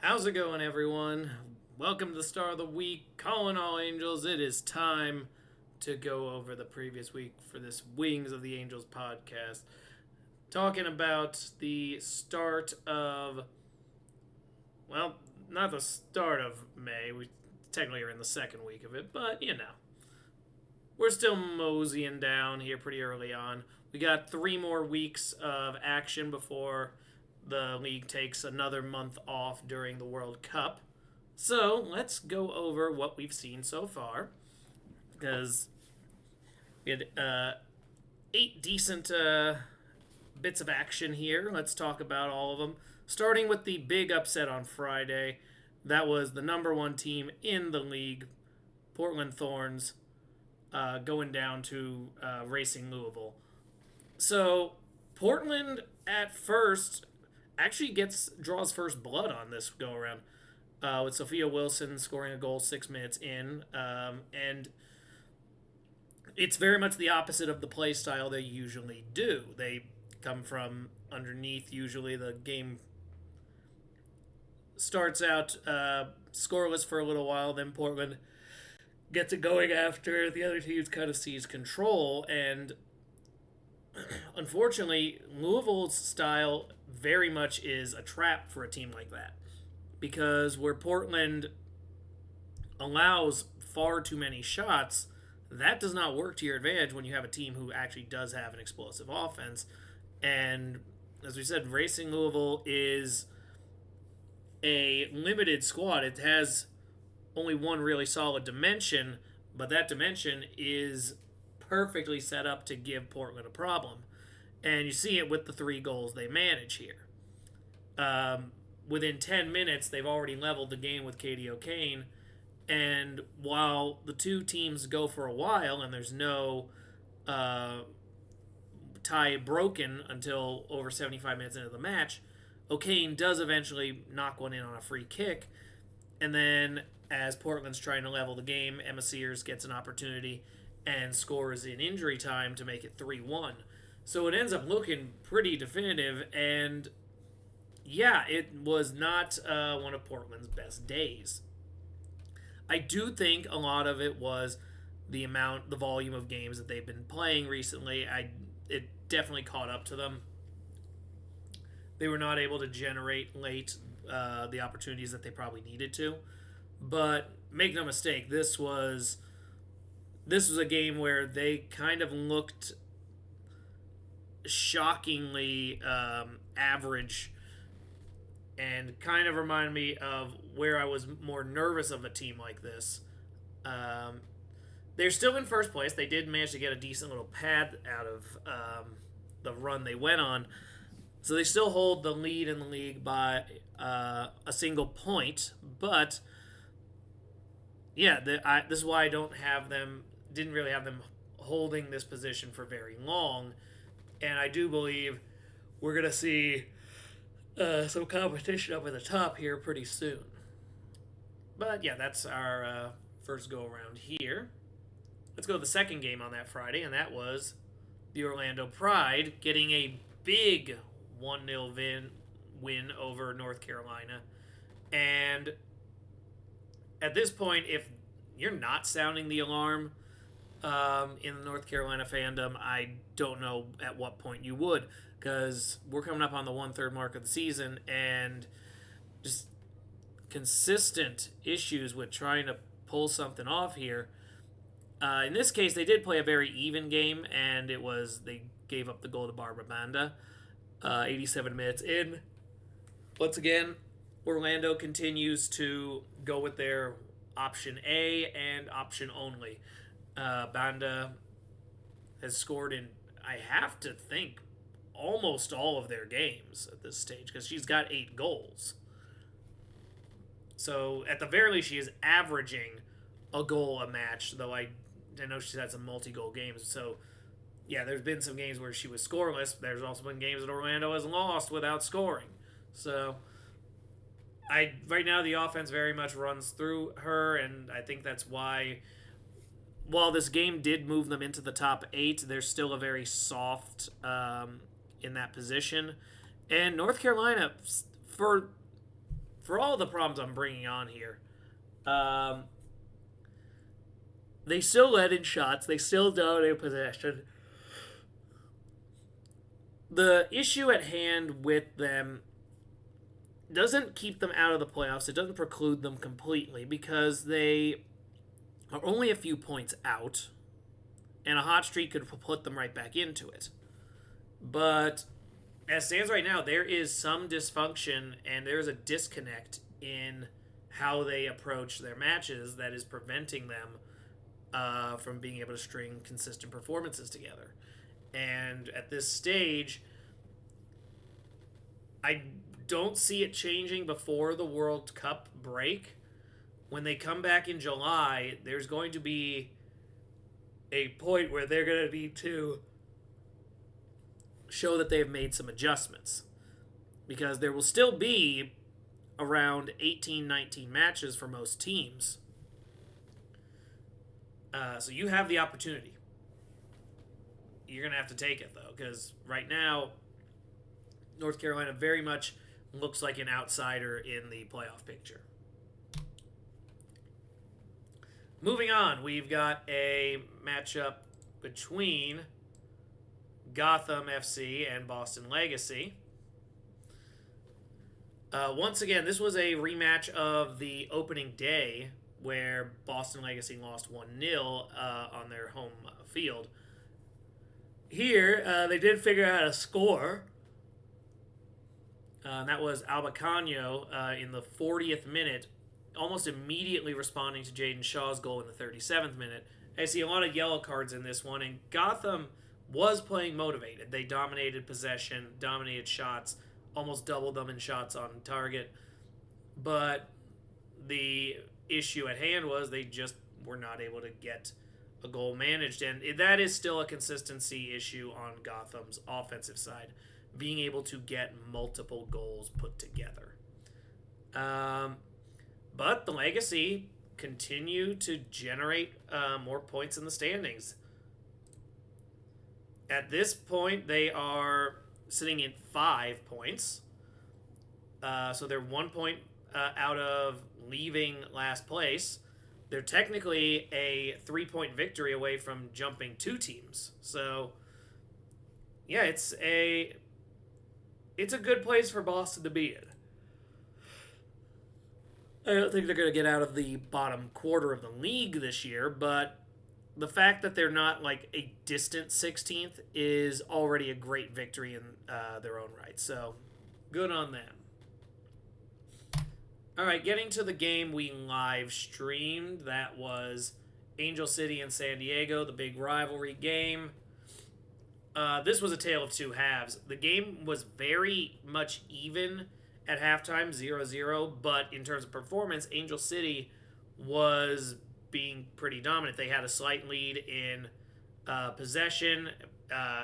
How's it going, everyone? Welcome to the Star of the Week, calling all angels. It is time to go over the previous week for this Wings of the Angels podcast. Talking about the start of, well, not the start of May. We technically are in the second week of it, but we're still moseying down here pretty early on. We got 3 more weeks of action before the league takes another month off during the World Cup. So let's go over what we've seen so far. Because we had 8 decent bits of action here. Let's talk about all of them. Starting with the big upset on Friday. That was the number one team in the league, Portland Thorns, going down to Racing Louisville. So Portland at first actually draws first blood on this go around, with Sophia Wilson scoring a goal 6 minutes in, and it's very much the opposite of the play style they usually do. They come from underneath. Usually, the game starts out scoreless for a little while, then Portland gets it going after the other teams kind of seize control, and unfortunately, Louisville's style very much is a trap for a team like that. Because where Portland allows far too many shots, that does not work to your advantage when you have a team who actually does have an explosive offense. And as we said, Racing Louisville is a limited squad. It has only one really solid dimension, but that dimension is perfectly set up to give Portland a problem. And you see it with the 3 goals they manage here. Within 10 minutes, they've already leveled the game with Katie O'Kane. And while the two teams go for a while and there's no tie broken until over 75 minutes into the match, O'Kane does eventually knock one in on a free kick. And then, as Portland's trying to level the game, Emma Sears gets an opportunity and scores in injury time to make it 3-1. So it ends up looking pretty definitive, and yeah, it was not one of Portland's best days. I do think a lot of it was the volume of games that they've been playing recently. It definitely caught up to them. They were not able to generate late the opportunities that they probably needed to. But make no mistake, this was a game where they kind of looked shockingly average, and kind of reminded me of where I was more nervous of a team like this. They're still in first place. They did manage to get a decent little pad out of the run they went on. So they still hold the lead in the league by a single point. But yeah, this is why I didn't really have them holding this position for very long. And I do believe we're going to see some competition up at the top here pretty soon. But yeah, that's our first go around here. Let's go to the second game on that Friday, and that was the Orlando Pride getting a big 1-0 win over North Carolina. And at this point, if you're not sounding the alarm in the North Carolina fandom, I don't know at what point you would, because we're coming up on the 1/3 mark of the season, and just consistent issues with trying to pull something off here. In this case, they did play a very even game, and they gave up the goal to Barbara Banda 87 minutes in. Once again, Orlando continues to go with their option A and option only. Banda has scored in, I have to think, almost all of their games at this stage, because she's got 8 goals. So at the very least, she is averaging a goal a match, though I know she's had some multi-goal games. So yeah, there's been some games where she was scoreless. There's also been games that Orlando has lost without scoring. So right now the offense very much runs through her, and I think that's why, while this game did move them into the top 8, they're still a very soft in that position. And North Carolina, for for all the problems I'm bringing on here, um, they still let in shots. They still dominate possession. The issue at hand with them doesn't keep them out of the playoffs. It doesn't preclude them completely because they are only a few points out, and a hot streak could put them right back into it. But as it stands right now, there is some dysfunction and there is a disconnect in how they approach their matches that is preventing them from being able to string consistent performances together. And at this stage, I don't see it changing before the World Cup break. When they come back in July, there's going to be a point where they're going to need to show that they've made some adjustments. Because there will still be around 18, 19 matches for most teams. So you have the opportunity. You're going to have to take it, though, because right now, North Carolina very much looks like an outsider in the playoff picture. Moving on, we've got a matchup between Gotham FC and Boston Legacy. Once again, this was a rematch of the opening day where Boston Legacy lost 1-0 on their home field. Here, they did figure out how to score. That was Albacano in the 40th minute, almost immediately responding to Jaden Shaw's goal in the 37th minute. I see a lot of yellow cards in this one, and Gotham was playing motivated. They dominated possession, dominated shots, almost doubled them in shots on target. But the issue at hand was they just were not able to get a goal managed, and that is still a consistency issue on Gotham's offensive side, being able to get multiple goals put together. But the Legacy continue to generate more points in the standings. At this point, they are sitting in 5 points. So they're 1 point out of leaving last place. They're technically a 3-point victory away from jumping 2 teams. So, yeah, it's a good place for Boston to be in. I don't think they're going to get out of the bottom quarter of the league this year, but the fact that they're not like a distant 16th is already a great victory in their own right. So, good on them. All right, getting to the game we live streamed. That was Angel City and San Diego, the big rivalry game. This was a tale of two halves. The game was very much even at halftime, 0-0, but in terms of performance, Angel City was being pretty dominant. They had a slight lead in possession.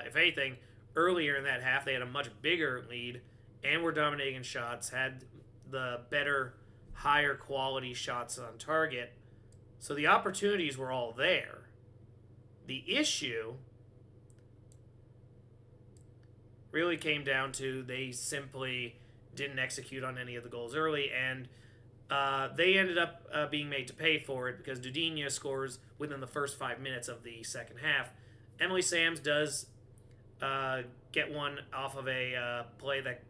If anything, earlier in that half, they had a much bigger lead and were dominating in shots, had the better, higher quality shots on target. So the opportunities were all there. The issue really came down to they simply didn't execute on any of the goals early, and they ended up being made to pay for it because Dudinha scores within the first 5 minutes of the second half. Emily Sams does get one off of a play that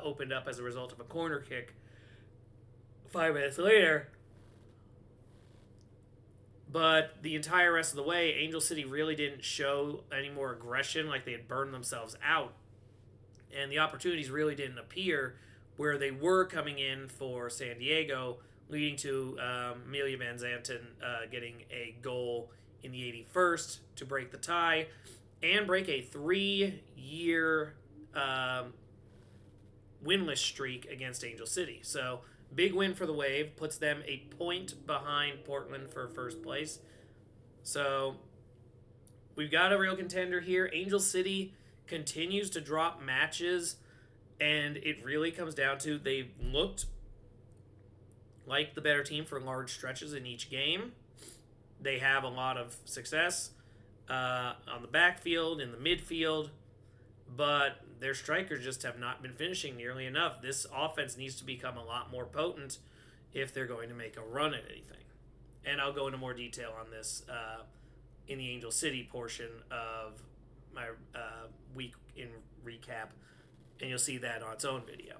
opened up as a result of a corner kick 5 minutes later. But the entire rest of the way, Angel City really didn't show any more aggression, like they had burned themselves out. And the opportunities really didn't appear where they were coming in for San Diego, leading to Amelia Van Zanten getting a goal in the 81st to break the tie and break a 3-year winless streak against Angel City. So, big win for the Wave, puts them a point behind Portland for first place. So, we've got a real contender here. Angel City continues to drop matches, and it really comes down to they've looked like the better team for large stretches in each game. They have a lot of success on the backfield, in the midfield, but their strikers just have not been finishing nearly enough. This offense needs to become a lot more potent if they're going to make a run at anything. And I'll go into more detail on this in the Angel City portion of my week in recap, and you'll see that on its own video.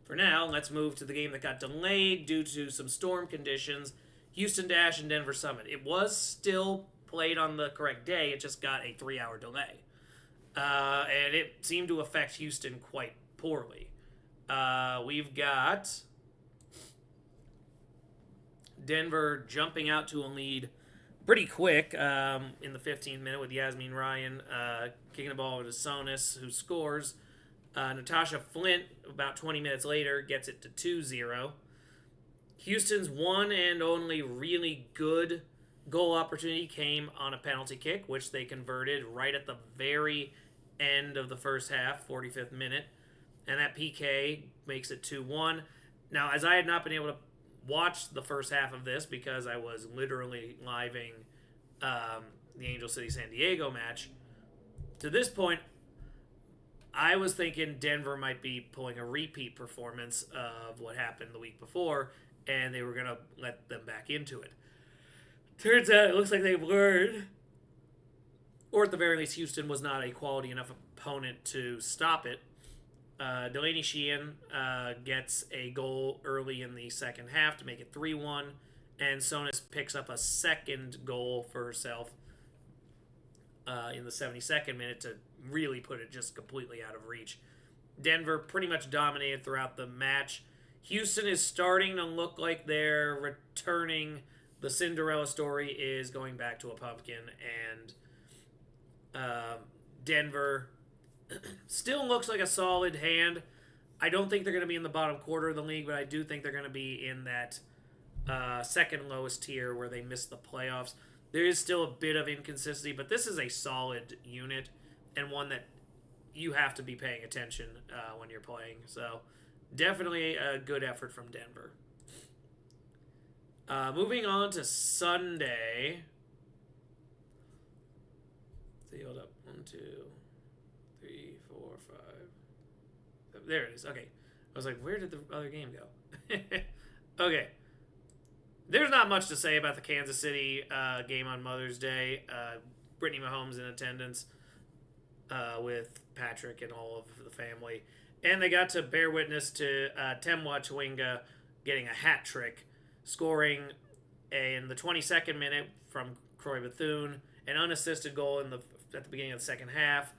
For now, let's move to the game that got delayed due to some storm conditions, Houston Dash and Denver Summit. It was still played on the correct day, it just got a 3-hour delay. And it seemed to affect Houston quite poorly. We've got Denver jumping out to a lead pretty quick in the 15th minute with Yasmin Ryan kicking the ball over to Sonis, who scores. Natasha Flint, about 20 minutes later, gets it to 2-0. Houston's one and only really good goal opportunity came on a penalty kick, which they converted right at the very end of the first half, 45th minute. And that PK makes it 2-1. Now, as I had not been able to watch the first half of this because I was literally living the Angel City San Diego match, to this point, I was thinking Denver might be pulling a repeat performance of what happened the week before, and they were going to let them back into it. Turns out it looks like they've learned, or at the very least, Houston was not a quality enough opponent to stop it. Delaney Sheehan gets a goal early in the second half to make it 3-1, and Sonis picks up a second goal for herself in the 72nd minute to really put it just completely out of reach. Denver pretty much dominated throughout the match. Houston is starting to look like they're returning. The Cinderella story is going back to a pumpkin, and Denver still looks like a solid hand. I don't think they're going to be in the bottom quarter of the league, but I do think they're going to be in that second lowest tier where they missed the playoffs. There is still a bit of inconsistency, but this is a solid unit and one that you have to be paying attention when you're playing. So definitely a good effort from Denver. Moving on to Sunday. See, hold up. 1, 2, 3, 4, 5. There it is. Okay. I was like, where did the other game go? Okay. There's not much to say about the Kansas City game on Mother's Day. Brittany Mahomes in attendance with Patrick and all of the family. And they got to bear witness to Temwa Chawinga getting a hat trick, scoring in the 22nd minute from Croy Bethune, an unassisted goal at the beginning of the second half,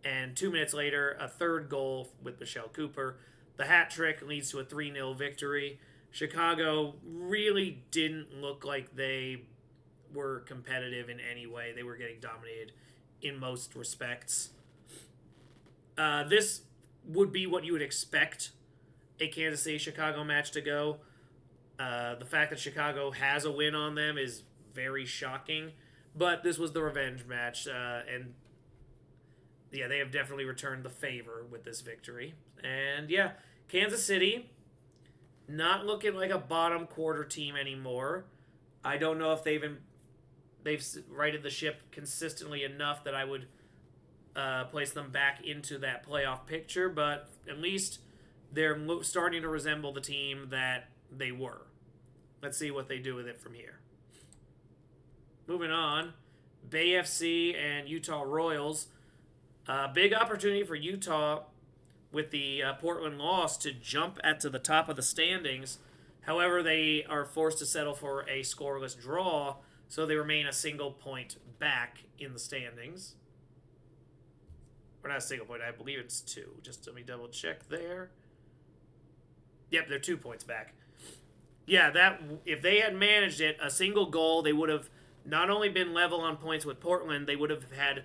and 2 minutes later, a third goal with Michelle Cooper. The hat trick leads to a 3-0 victory. Chicago really didn't look like they were competitive in any way. They were getting dominated in most respects. This would be what you would expect a Kansas City-Chicago match to go. The fact that Chicago has a win on them is very shocking, but this was the revenge match, and yeah, they have definitely returned the favor with this victory. And yeah, Kansas City, not looking like a bottom quarter team anymore. I don't know if they've righted the ship consistently enough that I would place them back into that playoff picture, but at least they're starting to resemble the team that they were. Let's see what they do with it from here. Moving on, Bay FC and Utah Royals. Big opportunity for Utah with the Portland loss to jump to the top of the standings. However, they are forced to settle for a scoreless draw, so they remain a single point back in the standings. Or not a single point, I believe it's 2. Just let me double check there. Yep, they're 2 points back. Yeah, that if they had managed it, a single goal, they would have not only been level on points with Portland, they would have had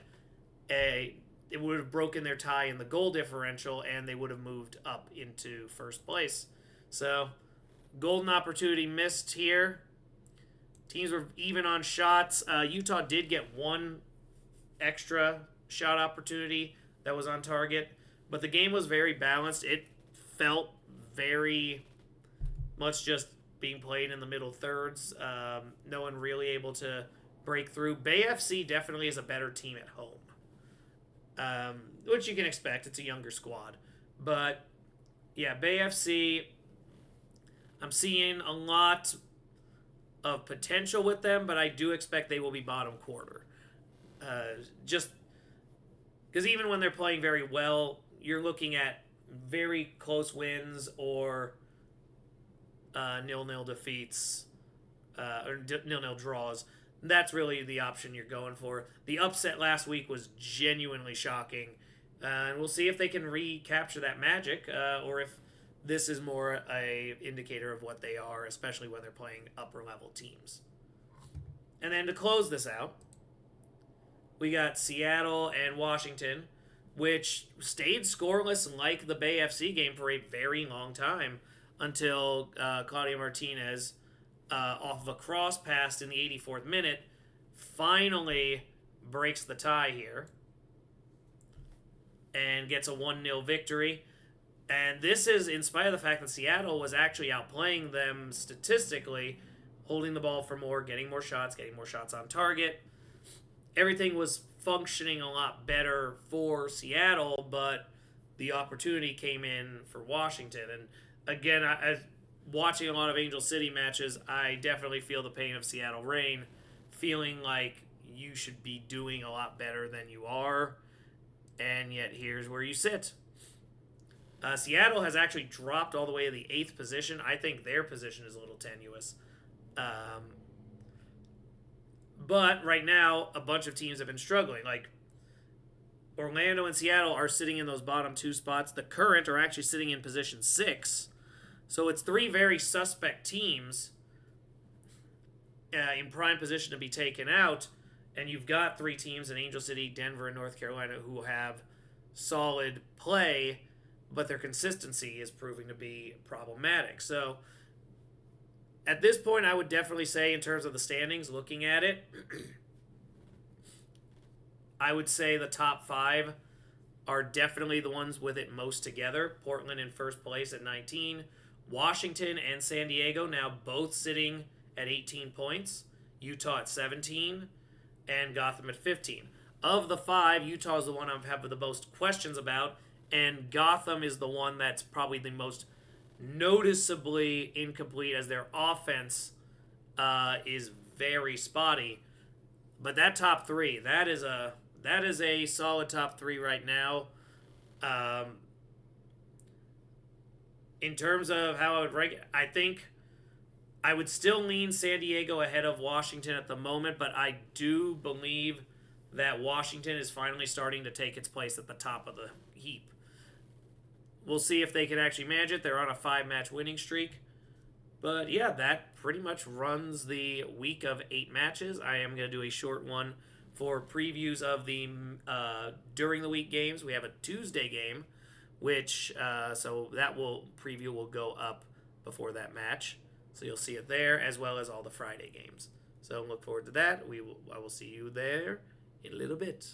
it would have broken their tie in the goal differential, and they would have moved up into first place. So, golden opportunity missed here. Teams were even on shots. Utah did get one extra shot opportunity that was on target, but the game was very balanced. It felt very much just being played in the middle thirds. No one really able to break through. Bay FC definitely is a better team at home. which you can expect. It's a younger squad. But yeah, Bay FC, I'm seeing a lot of potential with them, but I do expect they will be bottom quarter. Just because even when they're playing very well, you're looking at very close wins or nil-nil defeats or nil-nil draws. That's really the option you're going for. The upset last week was genuinely shocking, and we'll see if they can recapture that magic, or if this is more a indicator of what they are, especially when they're playing upper level teams. And then to close this out, we got Seattle and Washington, which stayed scoreless like the Bay FC game for a very long time until Claudio Martinez, off of a cross pass in the 84th minute, finally breaks the tie here and gets a 1-0 victory. And this is in spite of the fact that Seattle was actually outplaying them statistically, holding the ball for more, getting more shots on target. Everything was functioning a lot better for Seattle, but the opportunity came in for Washington. And again, watching a lot of Angel City matches, I definitely feel the pain of Seattle Reign, feeling like you should be doing a lot better than you are, and yet here's where you sit. Seattle has actually dropped all the way to the 8th position. I think their position is a little tenuous. But right now, a bunch of teams have been struggling. Like, Orlando and Seattle are sitting in those bottom 2 spots. The Current are actually sitting in position 6. So it's 3 very suspect teams in prime position to be taken out. And you've got 3 teams in Angel City, Denver, and North Carolina who have solid play, but their consistency is proving to be problematic. So at this point, I would definitely say, in terms of the standings, looking at it, I would say the top 5 are definitely the ones with it most together. Portland in first place at 19. Washington and San Diego now both sitting at 18 points. Utah at 17. And Gotham at 15. Of the 5, Utah is the one I have the most questions about. And Gotham is the one that's probably the most noticeably incomplete, as their offense is very spotty. But that top 3, that is a solid top 3 right now. In terms of how I would rank it, I think I would still lean San Diego ahead of Washington at the moment, but I do believe that Washington is finally starting to take its place at the top of the heap. We'll see if they can actually manage it. They're on a 5-match winning streak. But yeah, that pretty much runs the week of 8 matches. I am going to do a short one for previews of the during the week games. We have a Tuesday game, which so that preview will go up before that match. So you'll see it there, as well as all the Friday games. So look forward to that. I will see you there in a little bit.